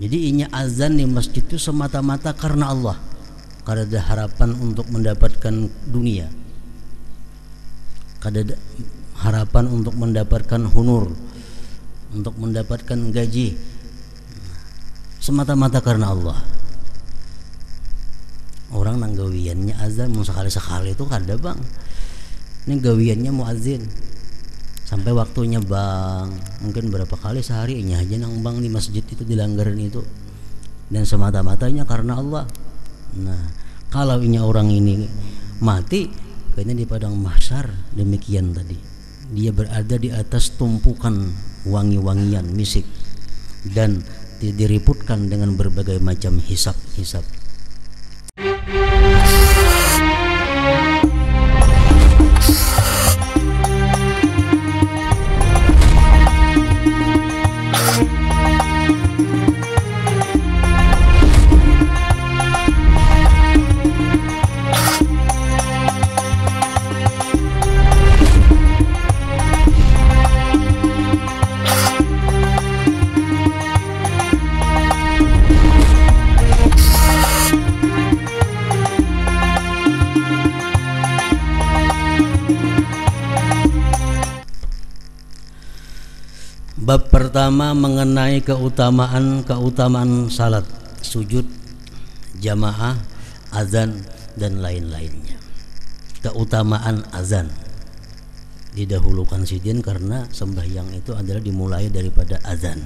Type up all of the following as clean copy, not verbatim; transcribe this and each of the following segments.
Jadi inya azan di masjid itu semata-mata karena Allah, karena ada harapan untuk mendapatkan dunia, karena ada harapan untuk mendapatkan honor, untuk mendapatkan gaji, semata-mata karena Allah. Orang nang gawiannya azan mau sekali-sekali itu kada bang. Ini gawiannya muazin sampai waktunya bang, mungkin berapa kali sehari nya aja nang bang di masjid itu dilanggaran itu, dan semata-matanya karena Allah. Nah kalau ini orang ini mati kayaknya di padang mahsyar demikian tadi, dia berada di atas tumpukan wangi-wangian misik dan diriputkan dengan berbagai macam hisab-hisab. Bab pertama mengenai keutamaan salat, sujud, jamaah, azan dan lain-lainnya. Keutamaan azan didahulukan sidin karena sembahyang itu adalah dimulai daripada azan.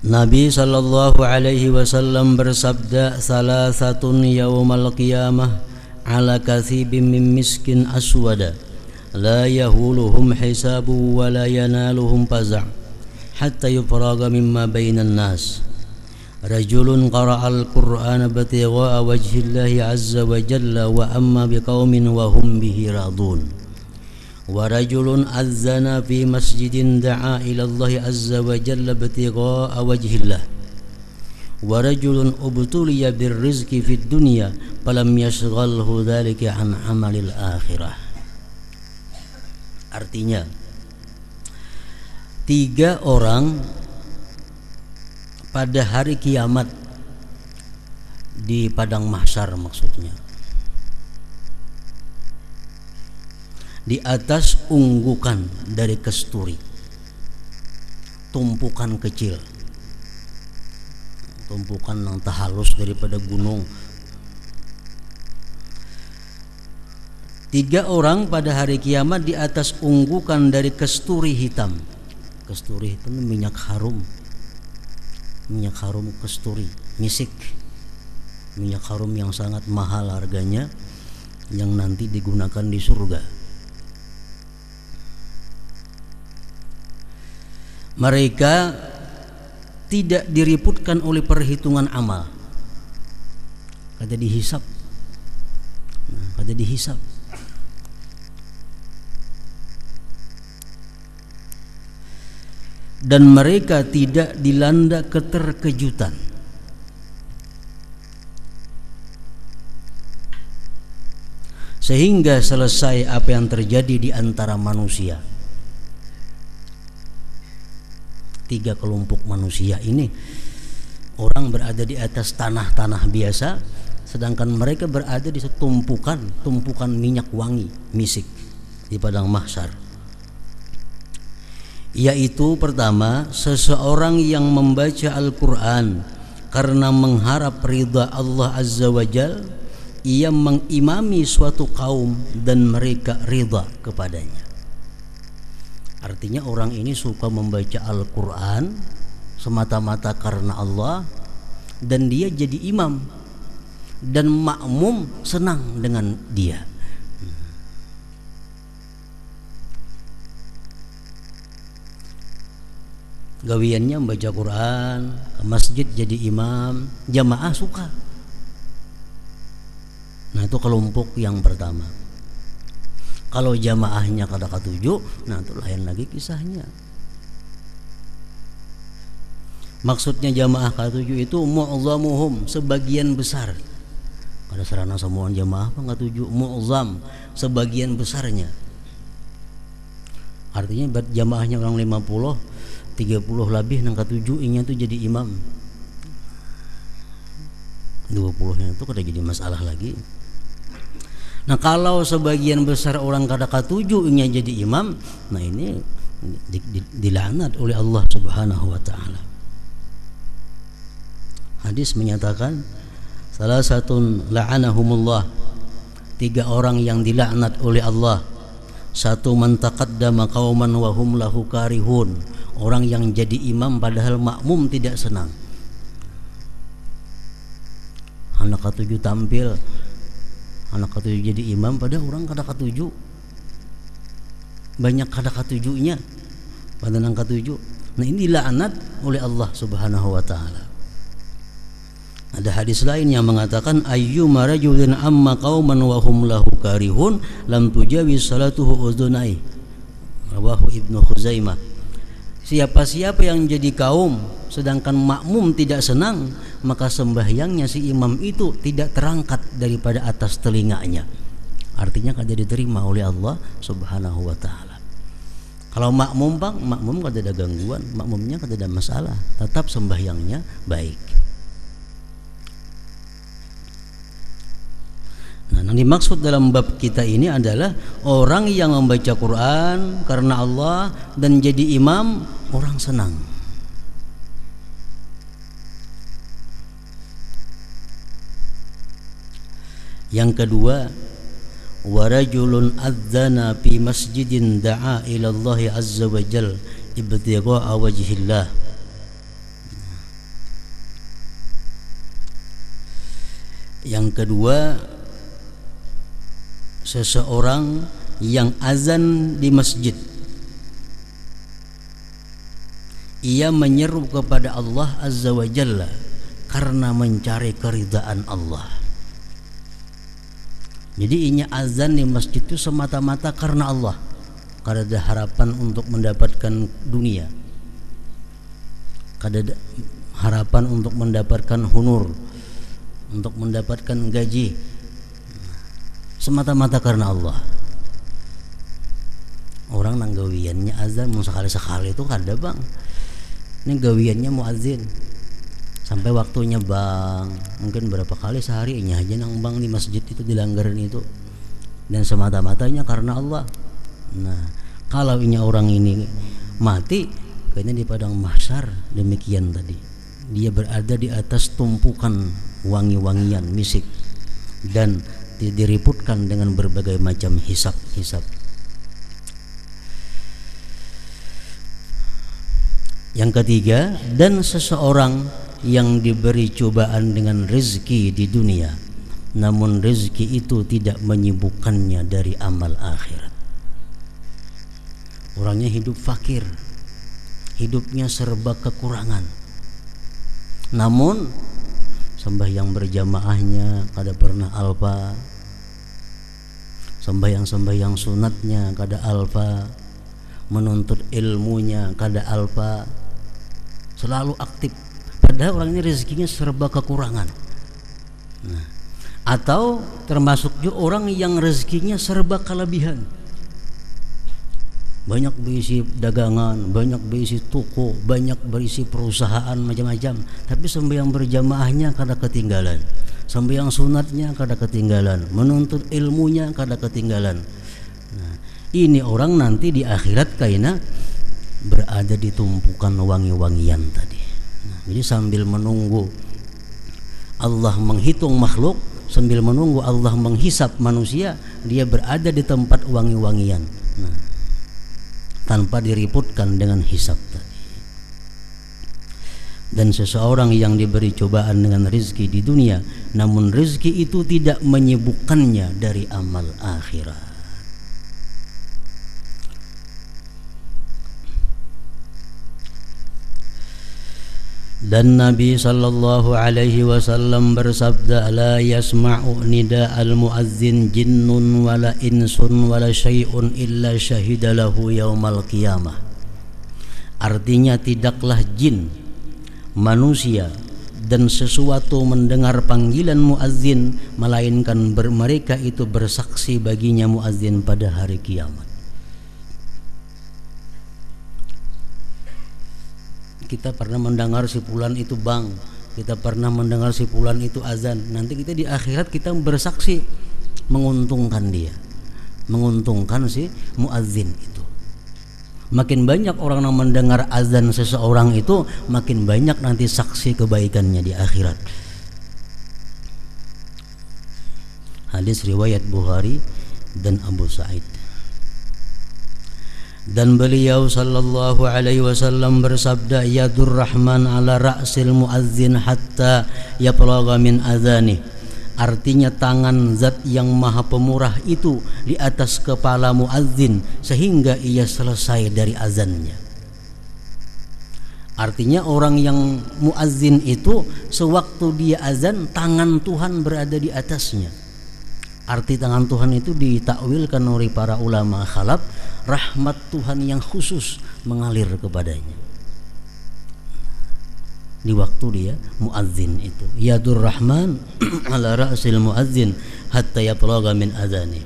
Nabi sallallahu alaihi wasallam bersabda, salasatun yaumal qiyamah ala kathibin min miskin aswada la yahuluhum hisabu wa la yanaluhum faza' hatta yufraga mimma bainan nas. Rajulun qara'al Qur'ana batigha'a wajhillahi azza wa jalla wa amma biqaumin wa hum bihi radun. Wa rajulun azzana fi masjidin da'a ila Allah azza wa jalla batigha'a wajhillah. Wa rajulun ubtuliya birrizqi fid dunya falam yashghalhu dhalika an amalil akhirah. Artinya 3 orang pada hari kiamat di padang mahsyar, maksudnya di atas unggukan dari kesturi, tumpukan kecil, tumpukan yang tahalus daripada gunung. 3 orang pada hari kiamat di atas unggukan dari kesturi hitam. Kesturi itu minyak harum kesturi, misik, minyak harum yang sangat mahal harganya, yang nanti digunakan di surga. Mereka tidak diriputkan oleh perhitungan amal, kada dihisap, dan mereka tidak dilanda keterkejutan. Sehingga selesai apa yang terjadi di antara manusia. 3 kelompok manusia ini, orang berada di atas tanah biasa, sedangkan mereka berada di tumpukan minyak wangi misik di padang mahsyar. Yaitu pertama, seseorang yang membaca Al-Quran karena mengharap ridha Allah Azza wa Jal, ia mengimami suatu kaum dan mereka ridha kepadanya. Artinya orang ini suka membaca Al-Quran semata-mata karena Allah, dan dia jadi imam dan makmum senang dengan dia. Gawiannya membaca Quran, ke masjid jadi imam, jamaah suka. Nah itu kelompok yang pertama. Kalau jamaahnya kada katuju, nah itu lain lagi kisahnya. Maksudnya jamaah katuju itu mu'zamuhum, sebagian besar. Kada sarana semua jamaah apa katuju, mu'zam, sebagian besarnya. Artinya jamaahnya orang 50, 30 lebih nang katujuh inya tuh jadi imam, 20-nya itu kada jadi masalah lagi. Nah kalau sebagian besar orang kada katujuh inya jadi imam, nah ini dilaknat oleh Allah Subhanahu wa taala. Hadis menyatakan salah satu la'anahumullah, 3 orang yang dilaknat oleh Allah. Satu, man taqaddama qauman wa hum lahu karihun, orang yang jadi imam padahal makmum tidak senang. Anak ketujuh tampil, anak ketujuh jadi imam padahal orang kada ketujuh, banyak kada ketujuhnya pada nang ketujuh. Nah ini dilaknat oleh Allah Subhanahu wa taala. Ada hadis lain yang mengatakan ayyuma rajulin amma qauman wa hum lahu karihun lam tujawiz salatuhu udhunai, rawahu Ibnu Khuzaimah. Siapa-siapa yang jadi kaum sedangkan makmum tidak senang, maka sembahyangnya si imam itu tidak terangkat daripada atas telinganya. Artinya kada diterima oleh Allah Subhanahu wa taala. Kalau makmum bang, makmum kada ada gangguan, makmumnya kada ada masalah, tetap sembahyangnya baik. Nah, yang dimaksud dalam bab kita ini adalah orang yang membaca Quran karena Allah dan jadi imam, orang senang. Yang kedua, warajulun adzana fi masjidin da'a ila Allah azza wa jal ibtigha'a wajhillah. Yang kedua, seseorang yang azan di masjid, ia menyeru kepada Allah azza wa jalla karena mencari keridaan Allah. Jadi inya azan di masjid itu semata-mata karena Allah, kada ada harapan untuk mendapatkan dunia, kada ada harapan untuk mendapatkan honor, untuk mendapatkan gaji, semata-mata karena Allah. Orang nang gawiannya azan mau sekali-sekali itu kada bang. Ini gawiannya muazin sampai waktunya bang, mungkin berapa kali sehari ini aja nang bang di masjid itu dilanggaran itu, dan semata-matanya karena Allah. Nah kalau ini orang ini mati kayaknya di padang mahsyar demikian tadi, dia berada di atas tumpukan wangi-wangian misik dan diriputkan dengan berbagai macam hisab-hisab. Yang ketiga, dan seseorang yang diberi cobaan dengan rezeki di dunia, namun rezeki itu tidak menyibukkannya dari amal akhirat. Orangnya hidup fakir, hidupnya serba kekurangan, namun sembahyang berjamaahnya kada pernah alfa, sembahyang sunatnya kada alfa, menuntut ilmunya kada alfa, selalu aktif, padahal orang ini rezekinya serba kekurangan. Nah, atau termasuk juga orang yang rezekinya serba kelebihan, banyak berisi dagangan, banyak berisi toko, banyak berisi perusahaan macam-macam, tapi sembahyang berjamaahnya kada ketinggalan, sembahyang sunatnya kada ketinggalan, menuntut ilmunya kada ketinggalan. Nah, ini orang nanti di akhirat kaina berada di tumpukan wangi-wangian tadi. Nah, jadi sambil menunggu Allah menghitung makhluk, sambil menunggu Allah menghisap manusia, dia berada di tempat wangi-wangian. Nah, tanpa diriputkan dengan hisab tadi. Dan seseorang yang diberi cobaan dengan rezeki di dunia, namun rezeki itu tidak menyibukkannya dari amal akhirat. Dan Nabi sallallahu alaihi wasallam bersabda, la yasma'u nida'al muazzin jinnun wala insun wala syai'un illa syahida lahu yaumal qiyamah. Artinya tidaklah jin, manusia dan sesuatu mendengar panggilan muazzin melainkan mereka itu bersaksi baginya muazzin pada hari kiamat. kita pernah mendengar si fulan itu bang, kita pernah mendengar si fulan itu azan. Nanti kita di akhirat kita bersaksi menguntungkan dia, menguntungkan si muadzin itu. Makin banyak orang yang mendengar azan seseorang itu, makin banyak nanti saksi kebaikannya di akhirat. Hadis riwayat Bukhari dan Abu Sa'id. Dan beliau sallallahu alaihi wasallam bersabda, yadur rahman ala ra'sil muazzin hatta yaplagha min adzanih. Artinya tangan zat yang maha pemurah itu di atas kepala muazzin sehingga ia selesai dari azannya. Artinya orang yang muazzin itu sewaktu dia azan, tangan Tuhan berada di atasnya. Arti tangan Tuhan itu ditakwilkan oleh para ulama khalaf, rahmat Tuhan yang khusus mengalir kepadanya di waktu dia muazzin itu. Yadur rahman ala ra'sil muazzin hatta yaplagha min adhani.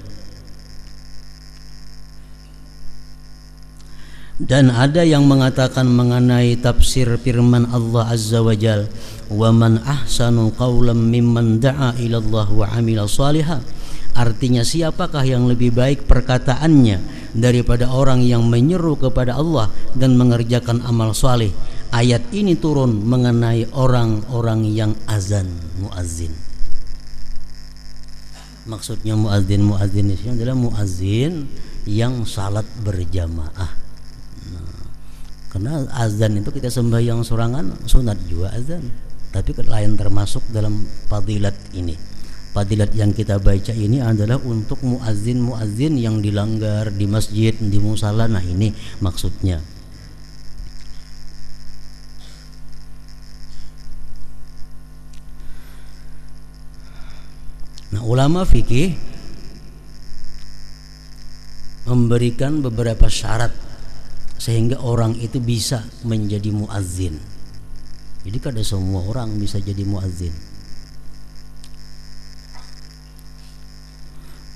Dan ada yang mengatakan mengenai tafsir firman Allah azza wa jal, wa man ahsanu qawlan mimman da'a ila Allah wa amila salihah. Artinya siapakah yang lebih baik perkataannya daripada orang yang menyeru kepada Allah dan mengerjakan amal saleh. Ayat ini turun mengenai orang-orang yang azan, muazzin. Maksudnya muazzin ini adalah muazzin yang salat berjamaah. Karena azan itu kita sembahyang sorangan sunat juga azan, tapi lain termasuk dalam fadilat ini. Fadilat yang kita baca ini adalah untuk muazzin yang dilanggar di masjid, di musala. Nah ini maksudnya. Nah ulama fikih memberikan beberapa syarat sehingga orang itu bisa menjadi muazzin. Jadi kada semua orang bisa jadi muazzin.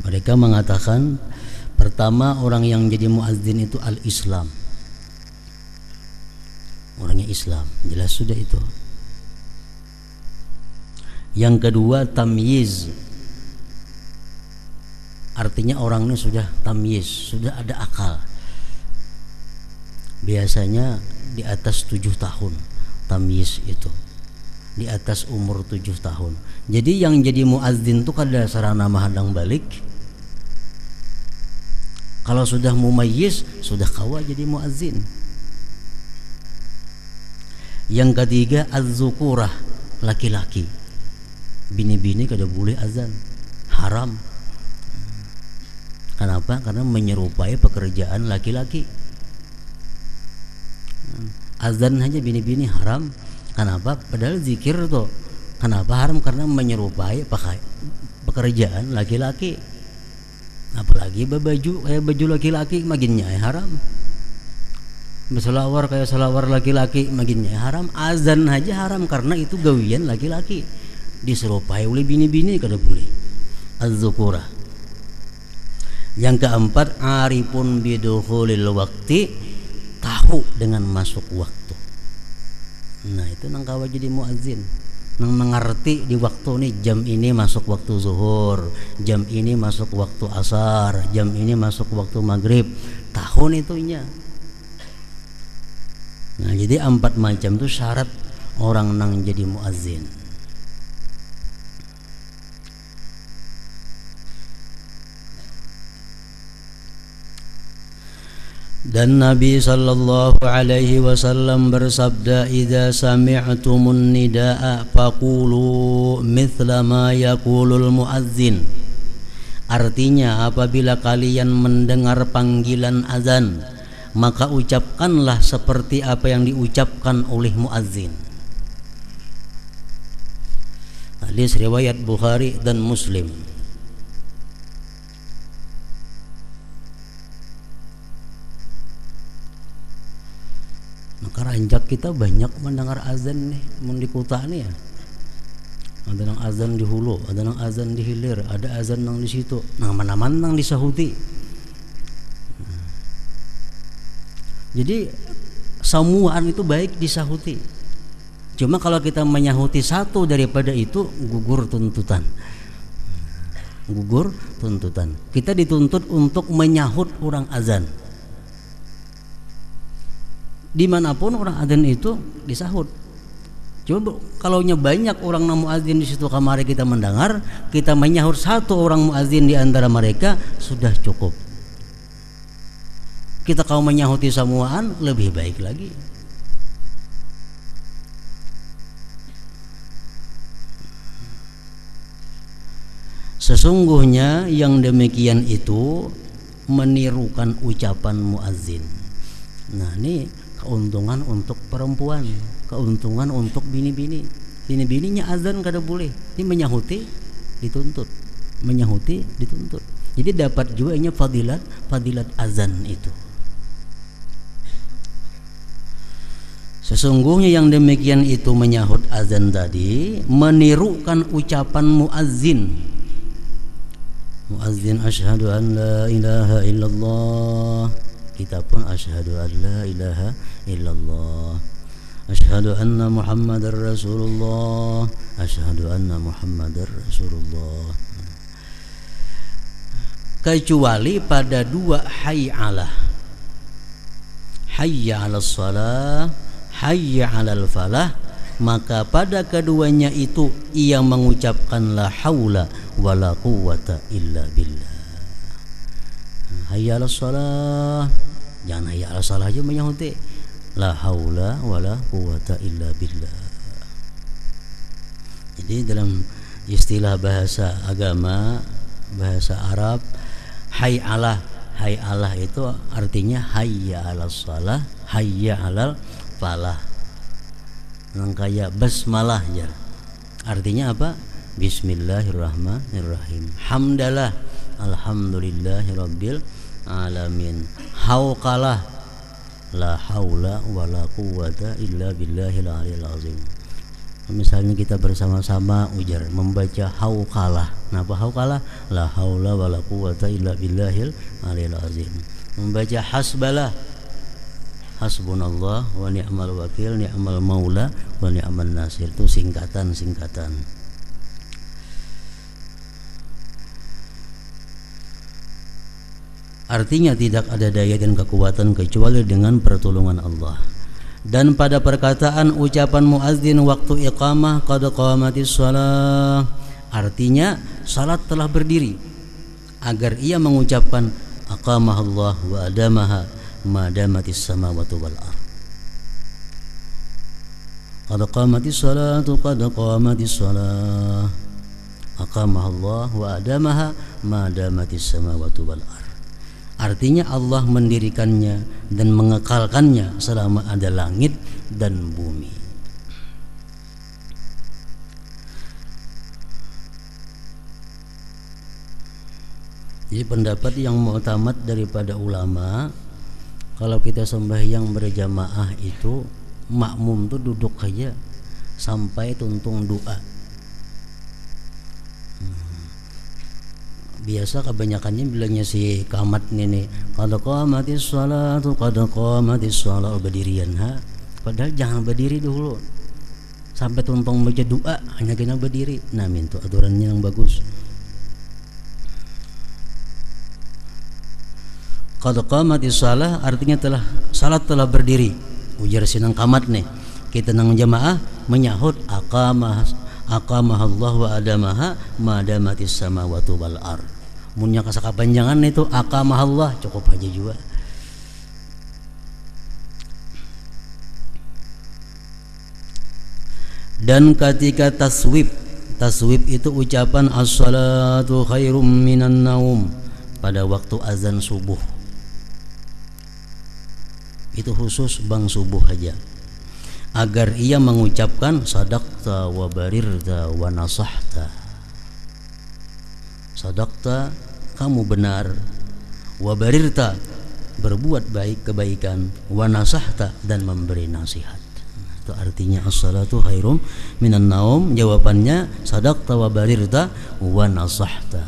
Mereka mengatakan pertama, orang yang jadi muazzin itu al-Islam, orangnya Islam, jelas sudah itu. Yang kedua tamyiz, artinya orangnya sudah tamyiz, sudah ada akal. Biasanya di atas 7 tahun tamyiz itu, di atas umur 7 tahun. Jadi yang jadi muazzin itu kada sarana mahadang balik. Kalau sudah mumayyiz, sudah kawa jadi muazzin. Yang ketiga az-zukurah, laki-laki. Bini-bini kada boleh azan, haram. Kenapa? Karena menyerupai pekerjaan laki-laki. Azan aja bini-bini haram. Kenapa? Padahal zikir tuh. Kenapa haram? Karena menyerupai pekerjaan laki-laki. Apalagi baju kayak baju laki-laki maginnya haram. Berselawar kayak selawar laki-laki maginnya haram. Azan aja haram karena itu gawian laki-laki. Diserupai oleh bini-bini kada boleh. Az-zukurah. Yang keempat arifun bidukhulil waqti, tahu dengan masuk waktu. Nah itu nang kawa jadi muazzin, nang mengerti di waktu ini jam ini masuk waktu zuhur, jam ini masuk waktu asar, jam ini masuk waktu maghrib, tahun itunya. Nah jadi 4 macam itu syarat orang nang jadi muazzin. Dan Nabi sallallahu alaihi wasallam bersabda, idza sami'tumun nidaa faqulu mithla ma yaqulul muazzin. Artinya apabila kalian mendengar panggilan azan, maka ucapkanlah seperti apa yang diucapkan oleh muazzin. Hadis riwayat Bukhari dan Muslim. Maka ranjak kita banyak mendengar azan nih, di kota nih ya. Ada nang azan di Hulu, ada nang azan di Hilir, ada azan nang di situ, nama-nama nang di Sahuti. Jadi Semuaan itu baik disahuti. Cuma kalau kita menyahuti satu daripada itu, gugur tuntutan. Gugur tuntutan. Kita dituntut untuk menyahut orang azan. Dimanapun orang azan itu disahut. Coba kalau banyak orang muadzin di situ kamari kita mendengar, kita menyahut satu orang muadzin di antara mereka sudah cukup. Kita kalau menyahuti semuaan lebih baik lagi. Sesungguhnya yang demikian itu menirukan ucapan muadzin. Nah, ini keuntungan untuk perempuan, keuntungan untuk bini-bini. Bini-bininya azan kada boleh, ini menyahuti dituntut, menyahuti dituntut. Jadi dapat juga ini fadilat azan itu. Sesungguhnya yang demikian itu menyahut azan tadi menirukan ucapan muadzin. Muadzin asyhadu an la ilaha illallah, kita pun asyhadu an la ilaha illallah, asyhadu anna muhammadar rasulullah, asyhadu anna muhammadar rasulullah. Kecuali pada dua hayya 'alas shalah, hayya 'alal falah, maka pada keduanya itu ia mengucapkan la haula wala quwwata illa billah. Hayya 'alas shalah, jangan hayya 'alas shalah aja menyahuti la haula wala quwwata illa billah. Jadi dalam istilah bahasa agama, bahasa Arab, hay'alah itu artinya hayya 'alas shalah, hayya 'alal falah. Yang kayak basmalah ya. Artinya apa? Bismillahirrahmanirrahim. Hamdalah, alhamdulillahirabbil alamin. Hauqalah, la haula wala quwwata illa billahil aliyil azim. Misalnya kita bersama-sama ujar membaca hauqalah. Napa hauqalah? La haula wala quwwata illa billahil aliyil azim. Membaca hasbalah, hasbunallah wa ni'mal wakil, ni'mal maula wa ni'man nasir. Itu singkatan-singkatan. Artinya tidak ada daya dan kekuatan kecuali dengan pertolongan Allah. Dan pada perkataan ucapan muadzin waktu iqamah qad qamatis shalah, artinya salat telah berdiri, agar ia mengucapkan aqamahallah wa adamaha madamatis samawati wal ardh. Qad qamatis salatu qad qamatis salah, aqamahallah wa adamaha madamatis samawati wal ardh. Artinya Allah mendirikannya dan mengekalkannya selama ada langit dan bumi. Jadi pendapat yang mu'tamad daripada ulama, kalau kita sembahyang berjamaah itu makmum tuh duduk aja sampai tuntung doa. Biasa kebanyakannya bilangnya si kamat ini qad qamatis shalatu qad qamatis shalah, berdirian padahal jangan berdiri dulu sampai tuntung baca doa, hanya kena berdiri. Nah, itu aturannya yang bagus. Qad qamatis shalah artinya salat telah berdiri. Ujar sinang kamat nih, kita nang jamaah menyahut aqamahallah wa adamaha madamatis samawati wal ardh. Munnya kasakapanjangan itu aqamahallah cukup aja juga. Dan ketika taswib itu ucapan as-salatu khairum minan naum pada waktu azan subuh. Itu khusus bang subuh aja, agar ia mengucapkan sadaqta wa barirta wa nasahta. Sadaqta, kamu benar, wa barirta, berbuat baik kebaikan, wa nasahta, dan memberi nasihat. Itu artinya as-salatu khairum minan naum. Jawabannya sadaqta wa barirta wa nasahta.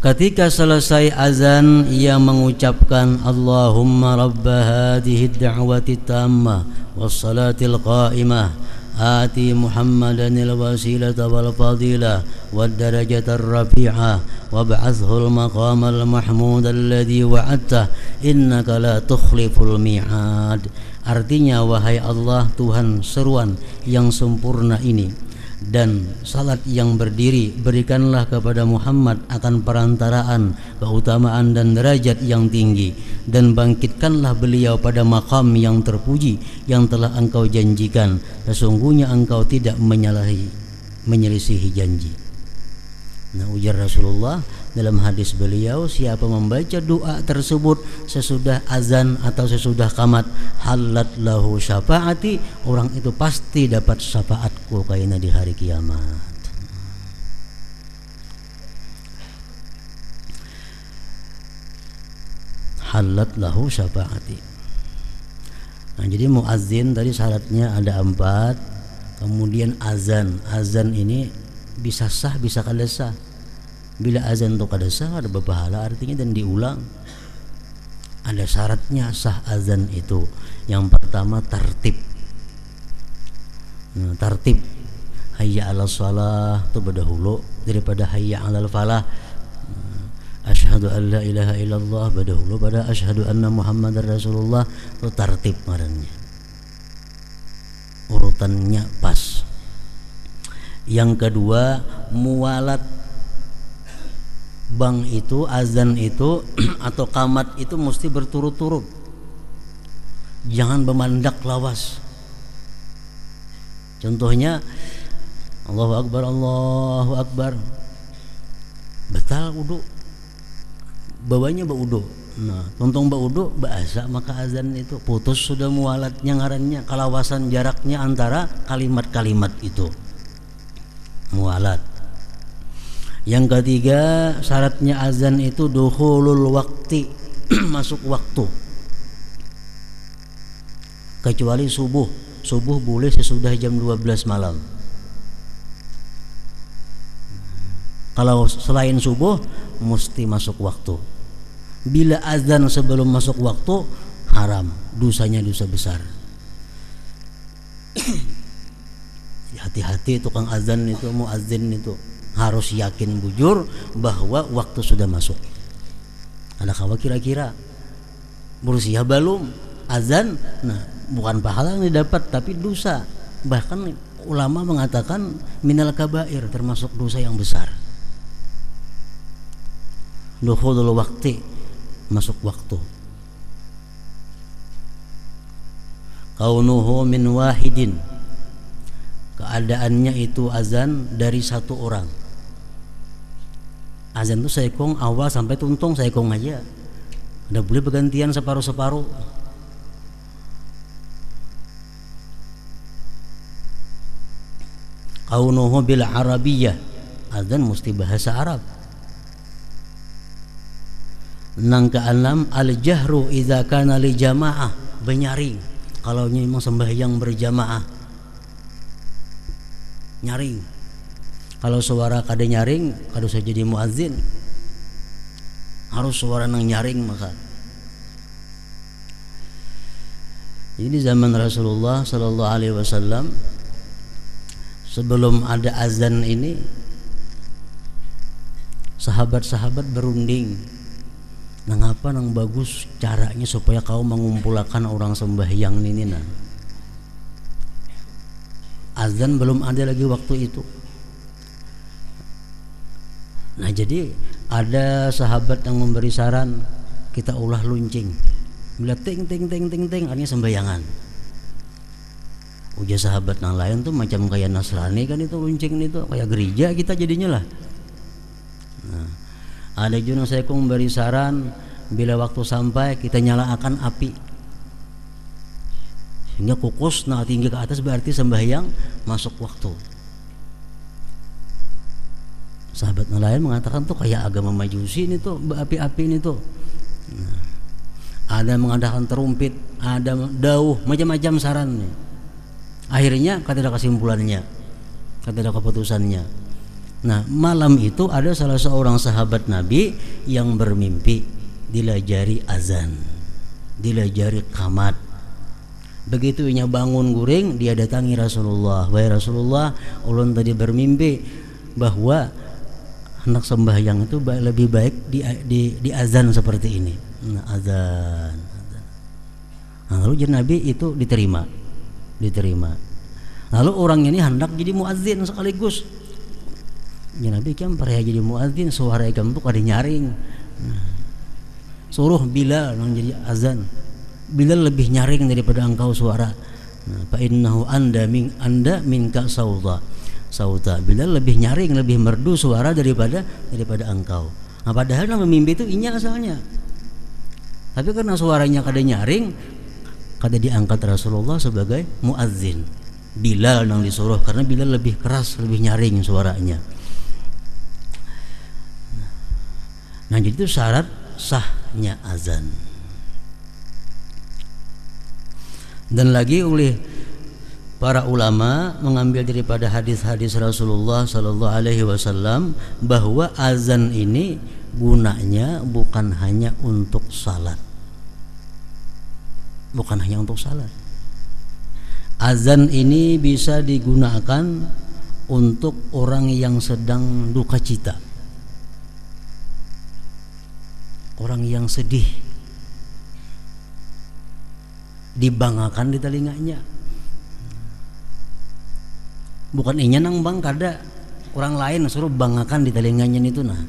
Ketika selesai azan, ia mengucapkan Allahumma rabba hadhihi ad-da'wati tammah was-salatil qa'imah ati Muhammadanil wasilata wal fadilah wad darajatar rafi'ah wab'athhul maqamal mahmud alladhi wa'adtah innaka la tukhliful mi'ad. Artinya, wahai Allah, Tuhan seruan yang sempurna ini dan salat yang berdiri, berikanlah kepada Muhammad akan perantaraan, keutamaan dan derajat yang tinggi, dan bangkitkanlah beliau pada makam yang terpuji yang telah engkau janjikan. Sesungguhnya engkau tidak menyelisihi janji. Nah, ujar Rasulullah dalam hadis beliau, siapa membaca doa tersebut sesudah azan atau sesudah qamat, halat lahu syafaati, orang itu pasti dapat syafaatku kaina di hari kiamat. Halat lahu syafaati. Nah, jadi muazzin tadi syaratnya ada 4. Kemudian azan ini bisa sah bisa kada sah. Bila azan itu kada sah ada berpahala artinya dan diulang. Ada syaratnya sah azan itu. Yang pertama tartib. Nah, tartib hayya 'alas shalah itu berdahulu daripada hayya 'alal falah. Asyhadu an la ilaha illallah berdahulu pada asyhadu anna Muhammadar Rasulullah. Itu tartib ngarannya. Urutannya pas. Yang kedua muwalat. Bang itu azan itu atau qamat itu mesti berturut-turut. Jangan bermandak lawas. Contohnya Allahu Akbar, Allahu Akbar. Betal wudu. Bawanya baudu. Nah, tontong baudu bahasa maka azan itu putus sudah muwalatnya ngarannya, kalawasan jaraknya antara kalimat-kalimat itu. Muwalat. Yang ketiga syaratnya azan itu dukhulul waqti, masuk waktu. Kecuali subuh boleh sesudah jam 12 malam. Kalau selain subuh mesti masuk waktu. Bila azan sebelum masuk waktu haram, dosanya dosa besar. Hati-hati tukang azan itu, muazzin itu harus yakin bujur bahwa waktu sudah masuk. Ada kawa kira-kira berusia belum azan, nah bukan pahala yang didapat tapi dosa. Bahkan ulama mengatakan minal kabair, termasuk dosa yang besar. Dukhulul waqti, masuk waktu. Kaunuhu min wahidin, keadaannya itu azan dari satu orang. Azan itu saikong awal sampai tuntung saikong aja. Tidak boleh bergantian separuh-separuh. Kaunuhu bil arabiyyah, azan mesti bahasa Arab. Nang keenam al-jahru idza kana li jamaah, benyaring. Kalau memang sembahyang berjamaah nyaring. Kalau suara kada nyaring, kada usah jadi muazzin. Harus suara nang nyaring maka. Jadi zaman Rasulullah sallallahu alaihi wasallam sebelum ada azan ini sahabat-sahabat berunding. Nang apa nang bagus caranya supaya kau mengumpulkan orang sembahyang ini nah. Azan belum ada lagi waktu itu. Nah jadi ada sahabat yang memberi saran kita ulah luncing. Bila ting ting ting ting ting artinya sembahyangan. Ujar sahabat yang lain tuh macam kayak Nasrani kan itu luncing itu kayak gereja kita jadinya lah. Nah, ada juga saya memberi saran bila waktu sampai kita nyalakan api sehingga kukus nah tinggi ke atas berarti sembahyang masuk waktu. Sahabat yang lain mengatakan tuh kayak agama Majusi ini tuh api-api ini tuh. Nah, ada mengadakan terumpit, ada dauh, macam-macam sarannya. Akhirnya kata ada kesimpulannya, kata ada keputusannya. Nah, malam itu ada salah seorang sahabat Nabi yang bermimpi dilajari azan, dilajari qamat. Begitu inya bangun guring, dia datangi Rasulullah. Wahai Rasulullah, ulun tadi bermimpi bahwa hendak sembahyang itu lebih baik di azan seperti ini. Nah, azan. Nah, lalu jadi Nabi itu diterima. Lalu orang ini hendak jadi muadzin sekaligus. Ya Nabi kan pernah jadi muadzin, suara gembuk ada nyaring. Nah, suruh Bilal yang jadi azan. Bilal lebih nyaring daripada engkau suara. Nah, fa innahu anda minka sauta. Bilal lebih nyaring, lebih merdu suara daripada engkau. Nah, padahal nama mimpi itu inya asalnya. Tapi karena suaranya kada nyaring, kada diangkat Rasulullah sebagai muadzin. Bilal yang disuruh karena Bilal lebih keras, lebih nyaring suaranya. Nah, jadi itu syarat sahnya azan. Dan lagi oleh para ulama mengambil daripada hadis-hadis Rasulullah sallallahu alaihi wasallam bahwa azan ini gunanya bukan hanya untuk salat. Bukan hanya untuk salat. Azan ini bisa digunakan untuk orang yang sedang duka cita. Orang yang sedih, dibangakan di telinganya. Bukan inya nang bang, kada orang lain suruh bangakan di telinganya itu. Nah,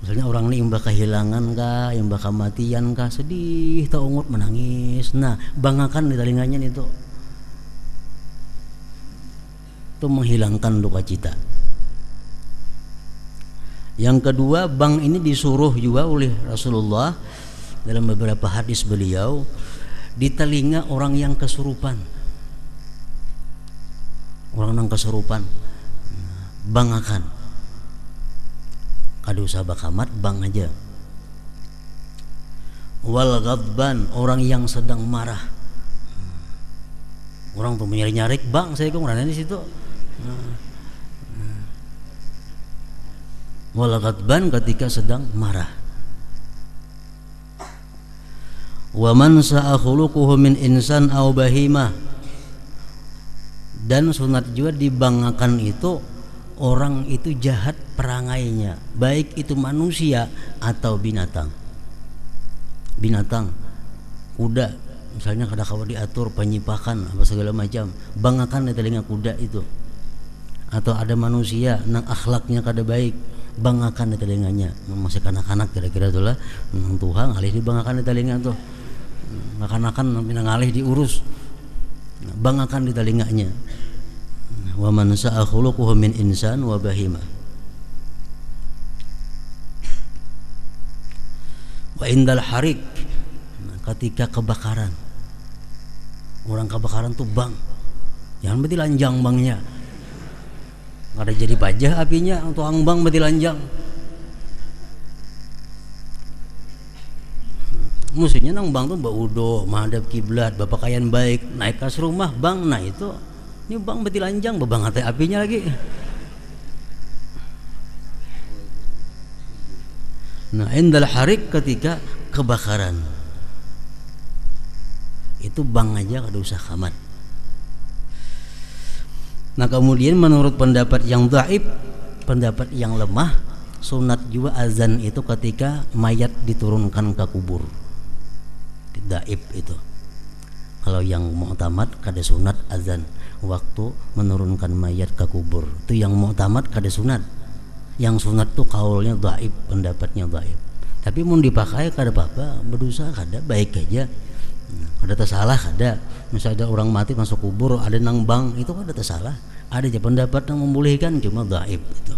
misalnya orang ini imbah kehilangan kah, imbah kematian kah, sedih, taungut menangis. Nah, bangakan di telinganya itu menghilangkan duka cita. Yang kedua, bang ini disuruh juga oleh Rasulullah dalam beberapa hadis beliau di telinga orang yang kesurupan. Orang yang kesurupan, bangakan. Kada usah bakamat, bang aja. Wal ghadban, orang yang sedang marah. Orang tuh nyari-nyarik, bang saya kok ngerana di situ. Wal ghadban, ketika sedang marah. Wa man sa'a khuluquhu min insan aw bahimah. Dan sunat juga dibangakan itu orang itu jahat perangainya, baik itu manusia atau binatang. Binatang, kuda misalnya kada kawa diatur penyipakan apa segala macam, bangakan di telinga kuda itu. Atau ada manusia nang akhlaknya kada baik, bangakan di telinganya. Masih kanak-kanak kira-kira itulah Tuhan alih dibangakan di telinga tuh. Kanak-kanak nang alih diurus, bangakan di telinganya. Wa man sa'a khuluquhu min insan wa bahima. Wa indal harik, ketika kebakaran. Orang kebakaran tuh bang, jangan berarti lanjang bangnya. Kada jadi pajah apinya, tuang bang berarti lanjang. Musuhnya nang bang tuh baudo, menghadap kiblat, bapakaian baik, naik kas rumah bang, nah itu ini bang berarti lanjang, bebang hati apinya lagi. Nah, indal harik, ketika kebakaran. Itu bang aja, kada usah kamat. Nah, kemudian menurut pendapat yang dhaif, pendapat yang lemah, sunat juga azan itu ketika mayat diturunkan ke kubur. Dhaif itu. Kalau yang mu'tamad kada sunat azan waktu menurunkan mayat ke kubur. Itu yang mu'tamad kada sunat. Yang sunat tuh kaulnya dhaif, pendapatnya dhaif. Tapi mau dipakai kada apa-apa, berdosa kada, baik aja. Ada tersalah kada. Misalnya ada orang mati masuk kubur, ada nang bang, itu kada tersalah. Ada aja pendapat yang membolehkan, cuma dhaif itu.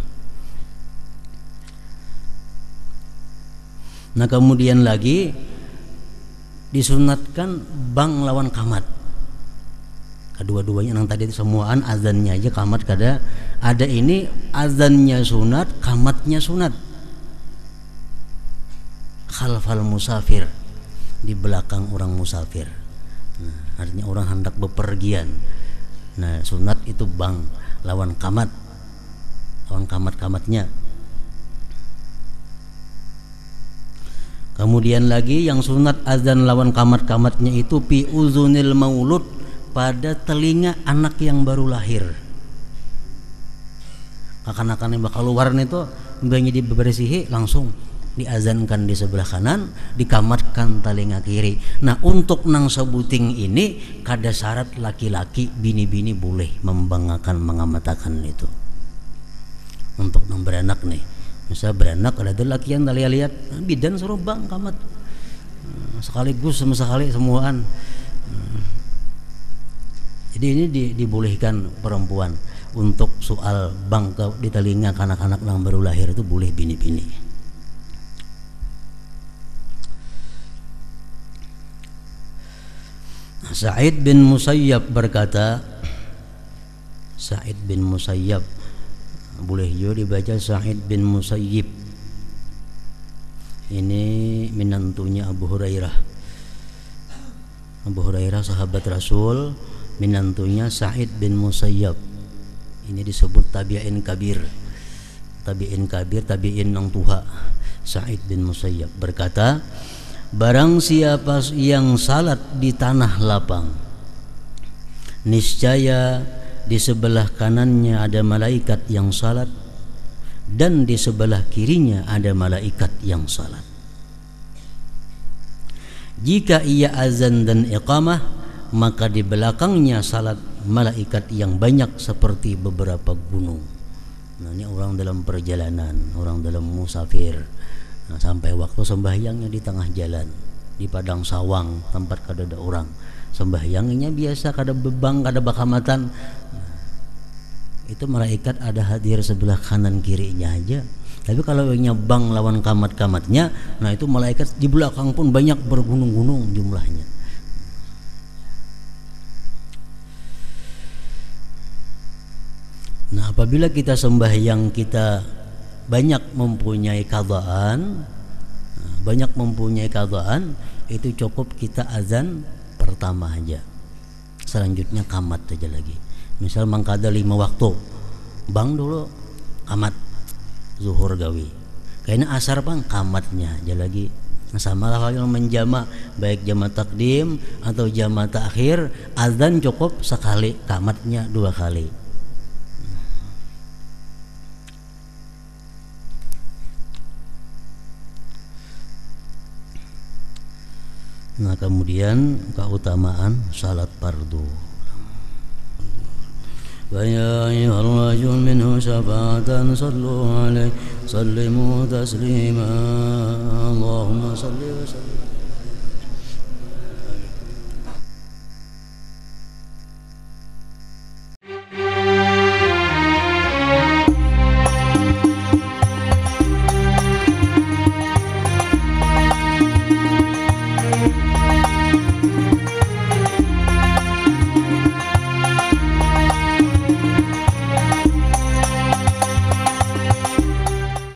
Nah, kemudian lagi disunatkan bang lawan kamat. Kedua-duanya nang tadi semuaan azannya aja, kamat kada. Ada ini azannya sunat, kamatnya sunat. Khalfal musafir, di belakang orang musafir. Nah, artinya orang hendak bepergian. Nah, sunat itu bang lawan kamat. lawan kamat-kamatnya. Kemudian lagi yang sunat azan lawan kamat-kamatnya itu fi uzunil maulud, pada telinga anak yang baru lahir. Kakan-kakan yang bakal keluar itu mbaknya dibersihi langsung diazankan di sebelah kanan, dikamatkan telinga kiri. Nah untuk nang sebuting ini kada syarat laki-laki, bini-bini boleh membanggakan mengamatakan itu. Untuk nang beranak nih, misal beranak ada laki yang lihat bidan suruh bang kamat sekaligus sama sekali semuaan. Jadi ini dibolehkan perempuan untuk soal bang di telinga anak-anak yang baru lahir itu boleh bini-bini. Sa'id bin Musayyab berkata, Sa'id bin Musayyab, boleh juga dibaca Sa'id bin Musayyib. Ini menantunya Abu Hurairah. Abu Hurairah sahabat Rasul, menantunya Sa'id bin Musayyab. Ini disebut tabi'in kabir. Tabi'in kabir, tabi'in nang tuha. Sa'id bin Musayyab berkata, barang siapa yang salat di tanah lapang, niscaya di sebelah kanannya ada malaikat yang salat dan di sebelah kirinya ada malaikat yang salat. Jika ia azan dan iqamah, maka di belakangnya salat malaikat yang banyak seperti beberapa gunung. Nah, ini orang dalam perjalanan, orang dalam musafir. Nah, sampai waktu sembahyangnya di tengah jalan, di padang sawang tempat kada ada orang, sembahyangnya biasa kada bebang, kada bakamatan. Nah, itu malaikat ada hadir sebelah kanan kirinya aja. Tapi kalau nyabang lawan kamat-kamatnya, nah itu malaikat di belakang pun banyak bergunung-gunung jumlahnya. Nah apabila kita sembahyang kita banyak mempunyai qadaan, itu cukup kita azan pertama aja, selanjutnya kamat aja lagi. Misal mangkada 5 waktu, bang dulu kamat zuhur gawi, kayaknya asar bang kamatnya aja lagi. Nah, sama lah kalau menjama, baik jama takdim atau jama takhir, azan cukup sekali, kamatnya 2 kali. Nah kemudian keutamaan salat fardu. Wa ya ayyuhal rajul minhu syafa'atan sallu alaihi sallimu taslima. Allahumma salli wa sallim